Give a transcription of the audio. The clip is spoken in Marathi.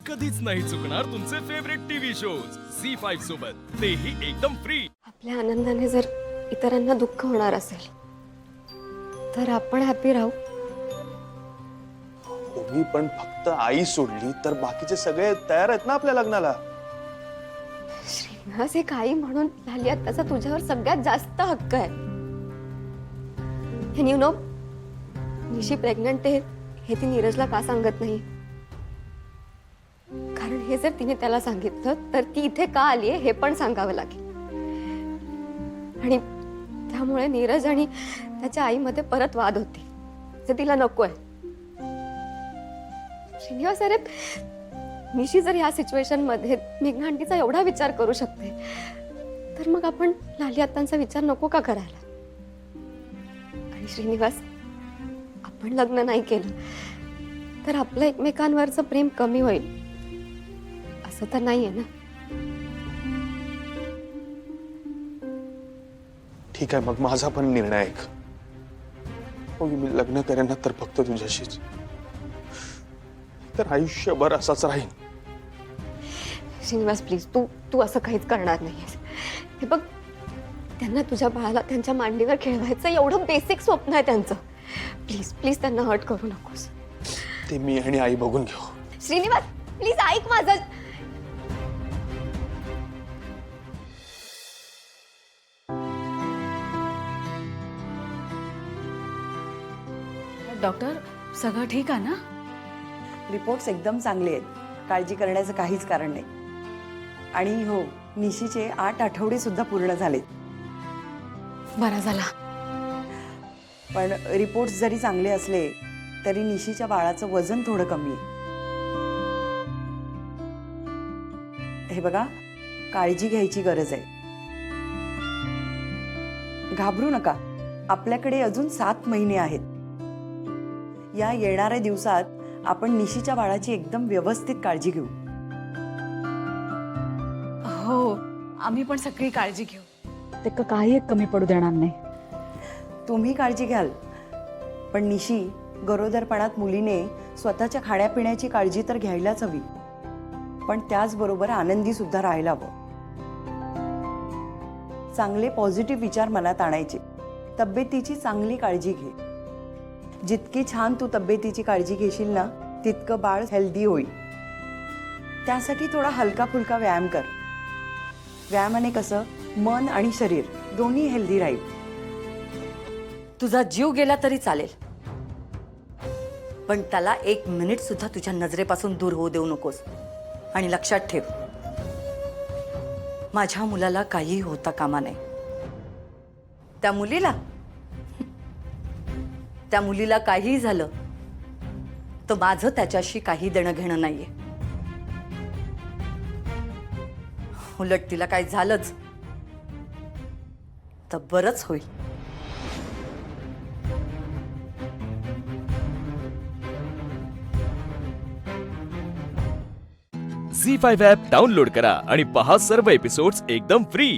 कधीच नाही चुकणार तुमचे फेवरेट टीव्ही शोज झी5 सोबत, तेही एकदम फ्री। आपल्या आनंदाने जर इतरांना दुःख होणार असेल तर आपण हॅपी राहू। मी पण फक्त आई सोडली तर बाकीचे सगळे तयार आहेत ना आपल्या लग्नाला। श्रीनिवास, एक आई म्हणून झाली आत्ताचा तुझ्यावर सगळ्यात जास्त हक्क आहे। And you know, निशी प्रेग्नंट आहे हे ती नीरजला का सांगत नाही? कारण हे जर तिने त्याला सांगितलं तर ती इथे का आली आहे हे पण सांगावं लागेल, आणि त्यामुळे नीरज आणि त्याच्या आईमध्ये परत वाद होते जे तिला नकोय। श्रीनिवास, अरे निशी जर या सिच्युएशन मध्ये मेघना आंटीचा एवढा विचार करू शकते तर मग आपण लाली आत्तांचा विचार नको का करायला? आणि श्रीनिवास, आपण लग्न नाही केलं तर आपलं एकमेकांवरचं प्रेम कमी होईल असं तर नाहीये ना? ठीक आहे, मग माझा पण निर्णय ऐक। मग मी लग्न करेन ना तर फक्त तुझ्याशीच, तर आयुष्यभर असाच राहीन। श्रीनिवास प्लीज, तू असं काहीच करणार नाहीयेस। हे बघ, त्यांना तुझ्या बाळाला त्यांच्या मांडीवर खेळवायचं एवढं बेसिक स्वप्न आहे त्यांचं। प्लीज प्लीज त्यांना हर्ट करू नकोस। ते मी आणि आई बघून घेऊ। श्रीनिवास प्लीज ऐक माझं। डॉक्टर, सगळं ठीक आहे ना? रिपोर्ट्स एकदम चांगले आहेत, काळजी करण्याचं काहीच कारण नाही। आणि हो, निशीचे 8 आठवडे सुद्धा पूर्ण झालेत। बरा झाला। पण रिपोर्ट्स जरी चांगले असले तरी निशीच्या बाळाचं वजन थोडं कमी आहे। हे बघा, काळजी घ्यायची गरज आहे। घाबरू नका, आपल्याकडे अजून 7 महिने आहेत। या येणाऱ्या दिवसात आपण निशीच्या बाळाची एकदम व्यवस्थित काळजी घेऊ। हो, आम्ही पण सगळी काळजी घेऊ। ते काही कमी पडू देणार नाही। तुम्ही काळजी घ्याल, पण निशी गरोदरपणात मुलीने स्वतःच्या खाण्यापिण्याची काळजी तर घ्यायलाच हवी, पण त्याचबरोबर आनंदी सुद्धा राहायला हवं। चांगले पॉझिटिव्ह विचार मनात आणायचे। तब्येतीची चांगली काळजी घे। जितकी छान तू तब्येतीची काळजी घेशील ना तितकं बाळ हेल्दी होईल। त्यासाठी थोडा हलका फुलका व्यायाम कर। व्यायामाने कसं मन आणि शरीर दोन्ही हेल्दी राहील। तुझा जीव गेला तरी चालेल, पण त्याला 1 मिनिट सुद्धा तुझ्या नजरेपासून दूर होऊ देऊ नकोस। आणि लक्षात ठेव, माझ्या मुलाला काही होता कामा नाही। त्या मुलीला काही झालं तर माझं त्याच्याशी काही देणं घेणं नाहीये। उलट तिला काही झालंच तर बरंच होईल। झी5 ॲप डाउनलोड करा आणि पहा सर्व एपिसोड्स एकदम फ्री।